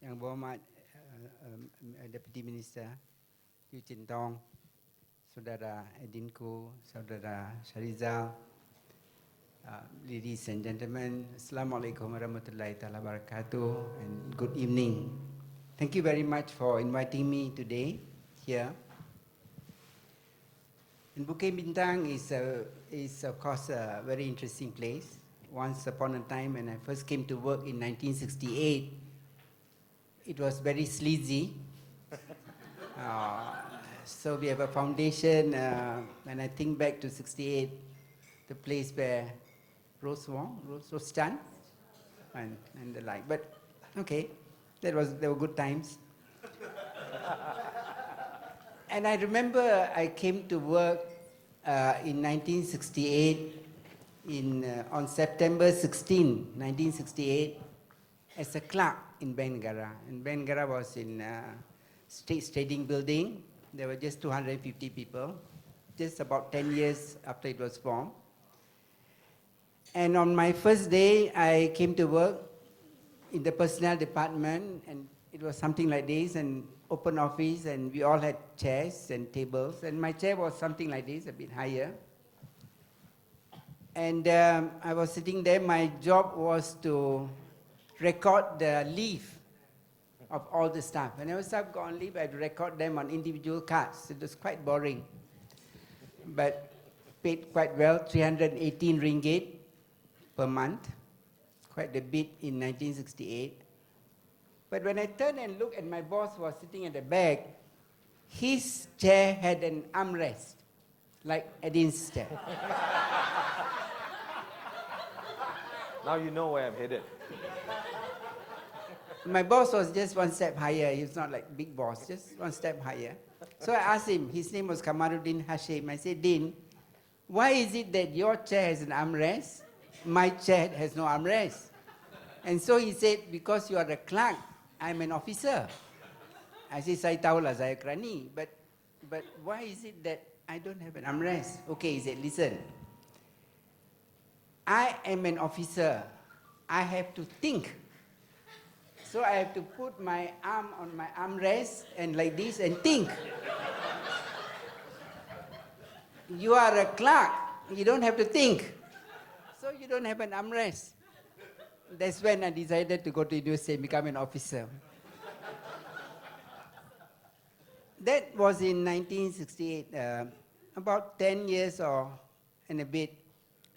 Yang Berhormat Deputy Minister Yu Jin Tong, Saudara Edinku, Saudara Sharizal, ladies and gentlemen, Assalamualaikum warahmatullahi wabarakatuh, and good evening. Thank you very much for inviting me today here. And Bukit Bintang is of course a very interesting place. Once upon a time, when I first came to work in 1968, it was very sleazy. So we have a foundation, and I think back to 68, the place where Rose Chan, and the like. But okay, there were good times. And I remember I came to work in 1968, on September 16, 1968, as a clerk in Bank Negara. And Bank Negara was in State Trading Building. There were just 250 people, just about 10 years after it was formed. And on my first day, I came to work in the personnel department, and it was something like this, an open office, and we all had chairs and tables, and my chair was something like this, a bit higher. And I was sitting there. My job was to record the leave of all the staff. Whenever staff go on leave, I'd record them on individual cards. It was quite boring, but paid quite well, 318 ringgit per month, quite a bit in 1968. But when I turned and looked, and my boss was sitting at the back, his chair had an armrest, like Edin's chair. Now you know where I'm headed. My boss was just one step higher. He was not like big boss, just one step higher. So I asked him, his name was Kamaruddin Hashim. I said, Din, why is it that your chair has an armrest, my chair has no armrest? And so he said, because you are a clerk, I'm an officer. I said, saya tahulah, saya kerani. But why is it that I don't have an armrest? Okay, he said, listen. I am an officer. I have to think. So I have to put my arm on my armrest and like this and think. You are a clerk. You don't have to think. So you don't have an armrest. That's when I decided to go to university and become an officer. That was in 1968, about 10 years and a bit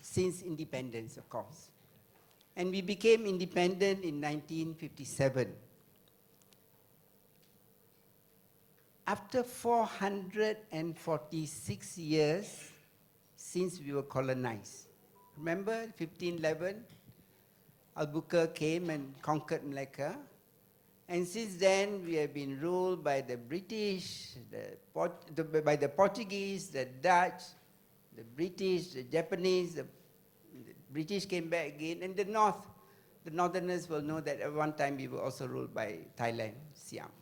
since independence, of course. And we became independent in 1957. After 446 years since we were colonized. Remember 1511? Albuquerque came and conquered Malacca. And since then, we have been ruled by the British, by the Portuguese, the Dutch, the British, the Japanese. The British came back again. And the Northerners will know that at one time we were also ruled by Thailand, Siam.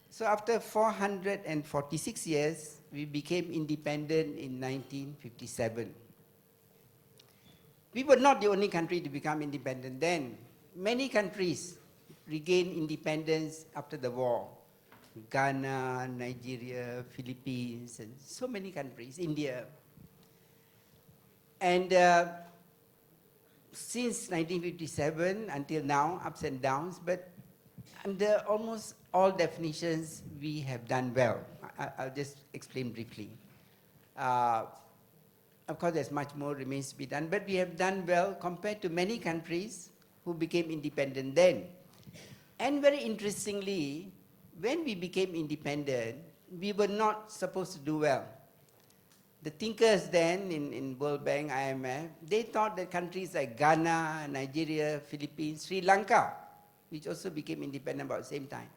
So after 446 years, we became independent in 1957. We were not the only country to become independent then. Many countries regained independence after the war. Ghana, Nigeria, Philippines, and so many countries, India. And since 1957 until now, ups and downs, but under almost all definitions, we have done well. I'll just explain briefly. Of course, there's much more remains to be done, but we have done well compared to many countries who became independent then. And very interestingly, when we became independent, we were not supposed to do well. The thinkers then in World Bank, IMF, they thought that countries like Ghana, Nigeria, Philippines, Sri Lanka, which also became independent about the same time,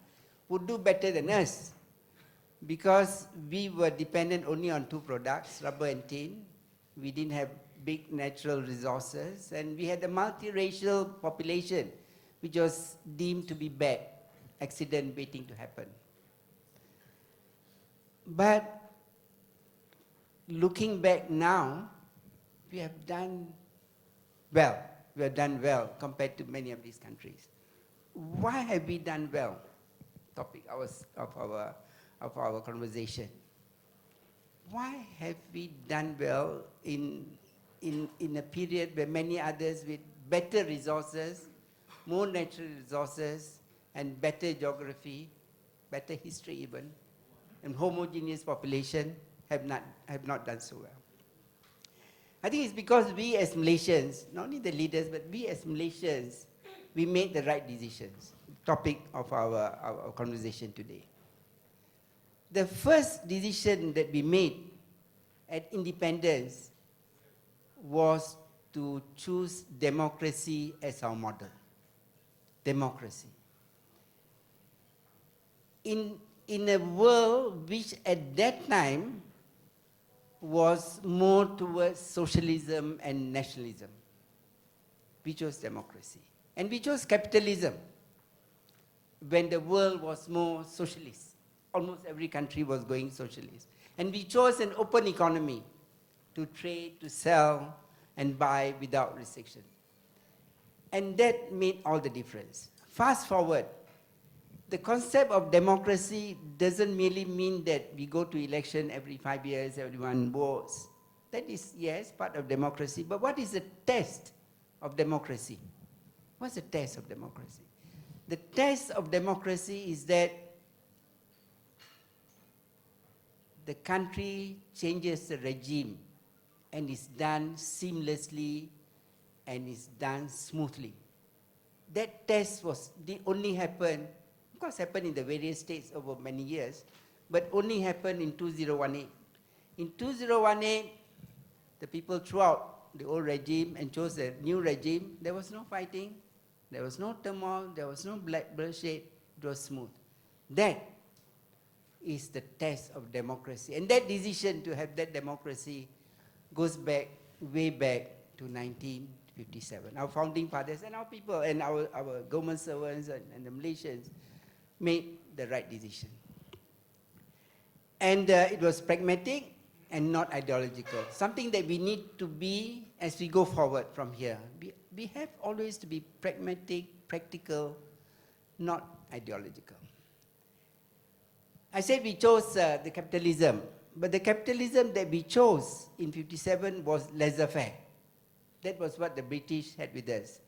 would do better than us because we were dependent only on two products, rubber and tin. We didn't have big natural resources, and we had a multiracial population, which was deemed to be bad, accident waiting to happen. But looking back now, we have done well. We have done well compared to many of these countries. why have we done well? Topic of our conversation. Why have we done well in a period where many others with better resources, more natural resources, and better geography, better history even, and homogeneous population have not done so well? I think it's because we as Malaysians, not only the leaders, but we as Malaysians, we made the right decisions. Topic of our conversation today. The first decision that we made at independence was to choose democracy as our model. Democracy. In a world which at that time was more towards socialism and nationalism, we chose democracy. And we chose capitalism when the world was more socialist. Almost every country was going socialist. And we chose an open economy to trade, to sell, and buy without restriction. And that made all the difference. Fast forward, the concept of democracy doesn't merely mean that we go to election every 5 years, everyone votes. That is, yes, part of democracy. But what is the test of democracy? What's the test of democracy? The test of democracy is that the country changes the regime and is done seamlessly and is done smoothly. That test did only happen, of course happened in the various states over many years, but only happened in 2018. In 2018, the people threw out the old regime and chose a new regime. There was no fighting, there was no turmoil, there was no bloodshed, it was smooth. That is the test of democracy. And that decision to have that democracy goes back, way back to 1957. Our founding fathers and our people and our government servants and the Malaysians made the right decision. And it was pragmatic and not ideological. Something that we need to be as we go forward from here. We have always to be pragmatic, practical, not ideological. I said we chose the capitalism, but the capitalism that we chose in 57 was laissez-faire. That was what the British had with us.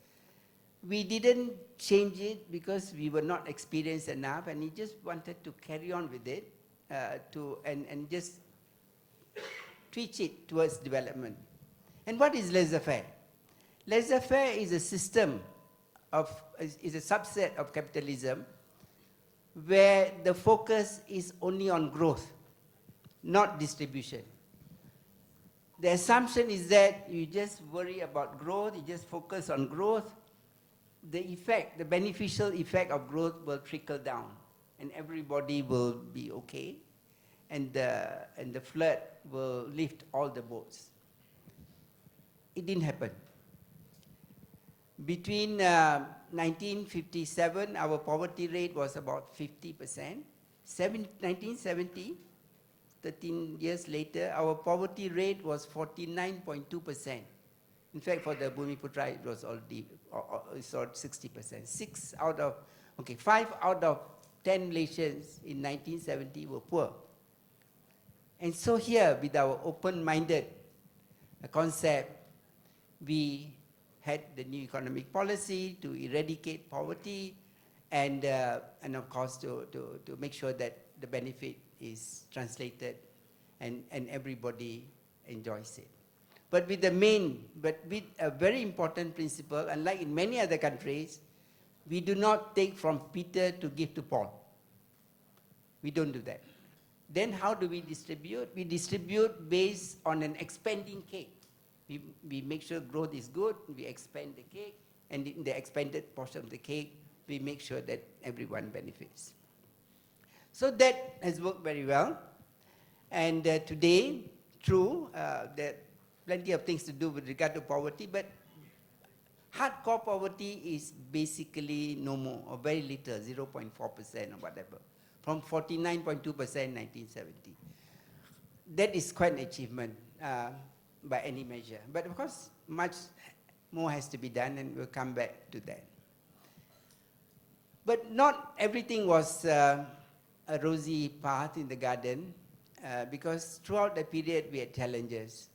We didn't change it because we were not experienced enough, and we just wanted to carry on with it and just twitch it towards development. And what is laissez-faire? Laissez-faire is a system is a subset of capitalism where the focus is only on growth, not distribution. The assumption is that you just worry about growth, you just focus on growth, the effect, the beneficial effect of growth will trickle down and everybody will be okay and the flood will lift all the boats. It didn't happen. Between 1957, our poverty rate was about 50%. 1970, 13 years later, our poverty rate was 49.2%. In fact, for the Bumiputra, it was already 60%. 5 out of 10 Malaysians in 1970 were poor. And so here, with our open-minded concept, we had the new economic policy to eradicate poverty and of course to make sure that the benefit is translated and everybody enjoys it. But with a very important principle, unlike in many other countries, we do not take from Peter to give to Paul. We don't do that. Then how do we distribute? We distribute based on an expanding cake. We make sure growth is good, we expand the cake, and in the expanded portion of the cake, we make sure that everyone benefits. So that has worked very well. And today, true, there are plenty of things to do with regard to poverty, but hardcore poverty is basically no more, or very little, 0.4% or whatever, from 49.2% in 1970. That is quite an achievement by any measure. But of course, much more has to be done, and we'll come back to that. But not everything was a rosy path in the garden, because throughout the period we had challenges.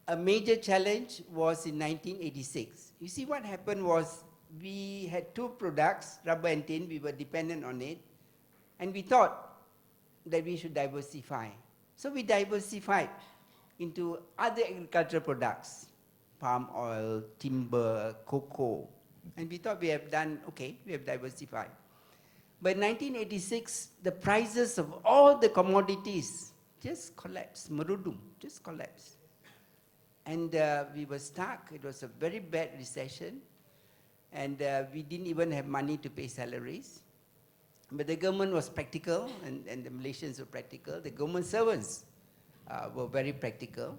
A major challenge was in 1986. You see, what happened was we had two products, rubber and tin, we were dependent on it, and we thought that we should diversify. So we diversified into other agricultural products, palm oil, timber, cocoa, and we thought we have done okay, we have diversified. But in 1986, the prices of all the commodities just collapsed, merudum, just collapsed. And we were stuck. It was a very bad recession. And we didn't even have money to pay salaries. But the government was practical, and the Malaysians were practical. The government servants were very practical.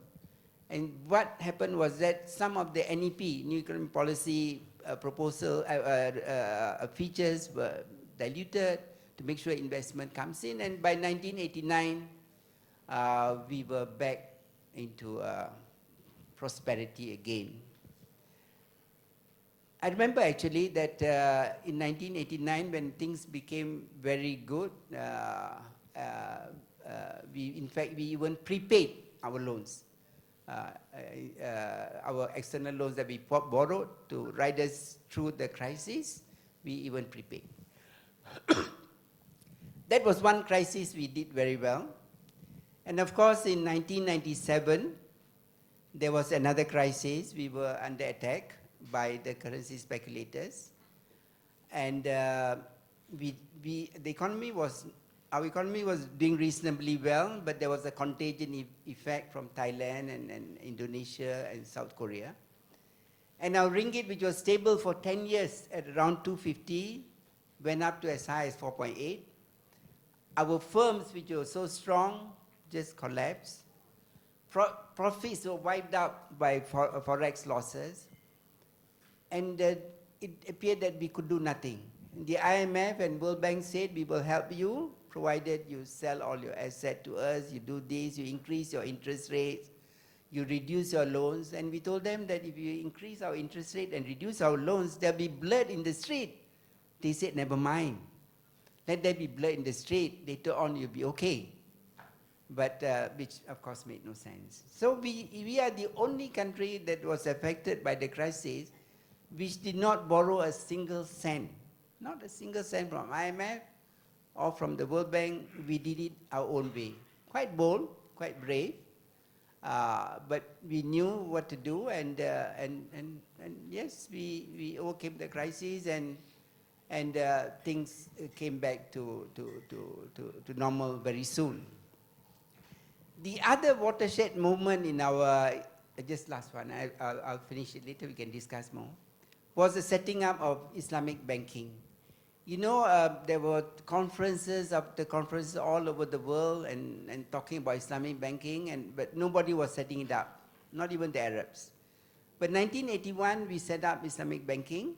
And what happened was that some of the NEP, New Economic Policy proposal features were diluted to make sure investment comes in. And by 1989, we were back into prosperity again. I remember actually that in 1989, when things became very good, in fact, we even prepaid our loans. Our external loans that we borrowed to ride us through the crisis, we even prepaid. That was one crisis we did very well. And of course, in 1997, there was another crisis. We were under attack by the currency speculators. And our economy was doing reasonably well, but there was a contagion effect from Thailand and Indonesia and South Korea. And our ringgit, which was stable for 10 years at around 250, went up to as high as 4.8. Our firms, which were so strong, just collapsed. Profits were wiped out by forex losses. And it appeared that we could do nothing. The IMF and World Bank said, we will help you, provided you sell all your assets to us, you do this, you increase your interest rates, you reduce your loans. And we told them that if you increase our interest rate and reduce our loans, there'll be blood in the street. They said, never mind. Let there be blood in the street. Later on, you'll be okay. But which, of course, made no sense. So we are the only country that was affected by the crisis which did not borrow a single cent. Not a single cent from IMF or from the World Bank. We did it our own way. Quite bold, quite brave. But we knew what to do, and yes, we overcame the crisis, and things came back to normal very soon. The other watershed movement in our, just last one, I'll finish it later, we can discuss more, was the setting up of Islamic banking. You know, there were conferences after conferences all over the world and talking about Islamic banking, but nobody was setting it up, not even the Arabs. But 1981, we set up Islamic banking.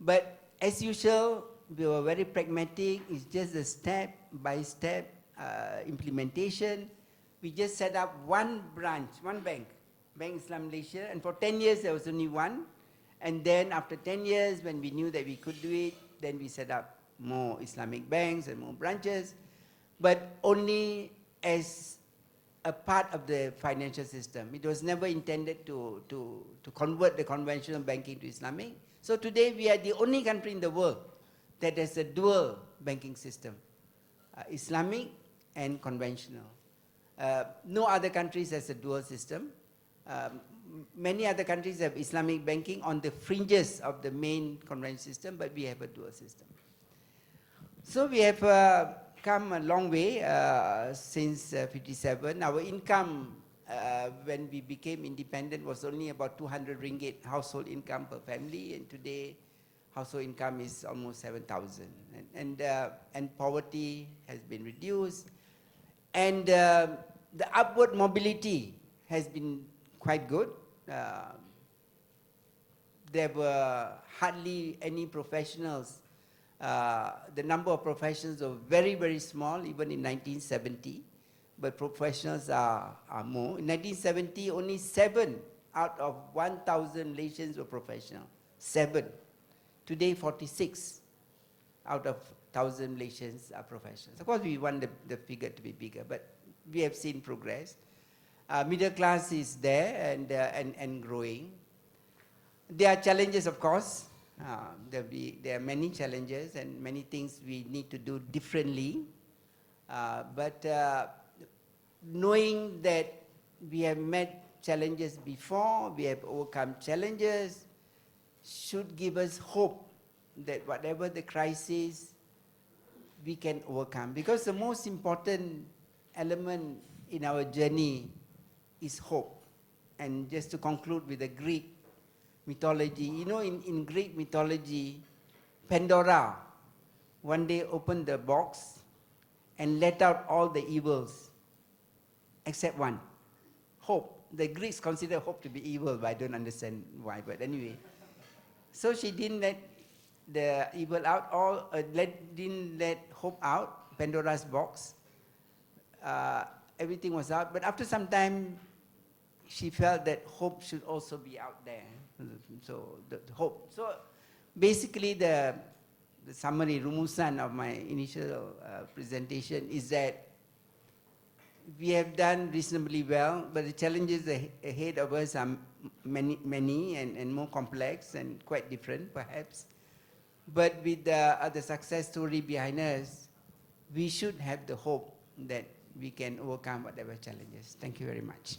But as usual, we were very pragmatic. It's just a step-by-step implementation. We just set up one branch, one bank, Bank Islam Malaysia, and for 10 years there was only one. And then after 10 years, when we knew that we could do it, then we set up more Islamic banks and more branches, but only as a part of the financial system. It was never intended to convert the conventional banking to Islamic. So today we are the only country in the world that has a dual banking system, Islamic and conventional. No other countries has a dual system. Many other countries have Islamic banking on the fringes of the main conventional system, but we have a dual system. So we have come a long way since 57. Our income when we became independent was only about 200 ringgit household income per family, and today household income is almost 7,000. And poverty has been reduced, and the upward mobility has been quite good. There were hardly any professionals. The number of professionals were very, very small, even in 1970. But professionals are more. In 1970, only 7 out of 1,000 Malaysians were professional. 7. Today, 46 out of 1,000 Malaysians are professionals. Of course, we want the figure to be bigger, but we have seen progress. Middle class is there and growing. There are challenges, of course. There are many challenges and many things we need to do differently. But knowing that we have met challenges before, we have overcome challenges, should give us hope that whatever the crisis, we can overcome. Because the most important element in our journey is hope. And just to conclude with the Greek mythology, you know, in Greek mythology, Pandora one day opened the box and let out all the evils except one, hope. The Greeks consider hope to be evil, but I don't understand why, but anyway. So she didn't let the evil out, didn't let hope out, Pandora's box. Everything was out, but after some time, she felt that hope should also be out there. So the hope. So basically the summary, rumusan of my initial presentation is that we have done reasonably well, but the challenges ahead of us are many and more complex and quite different perhaps. But with the success story behind us, we should have the hope that we can overcome whatever challenges. Thank you very much.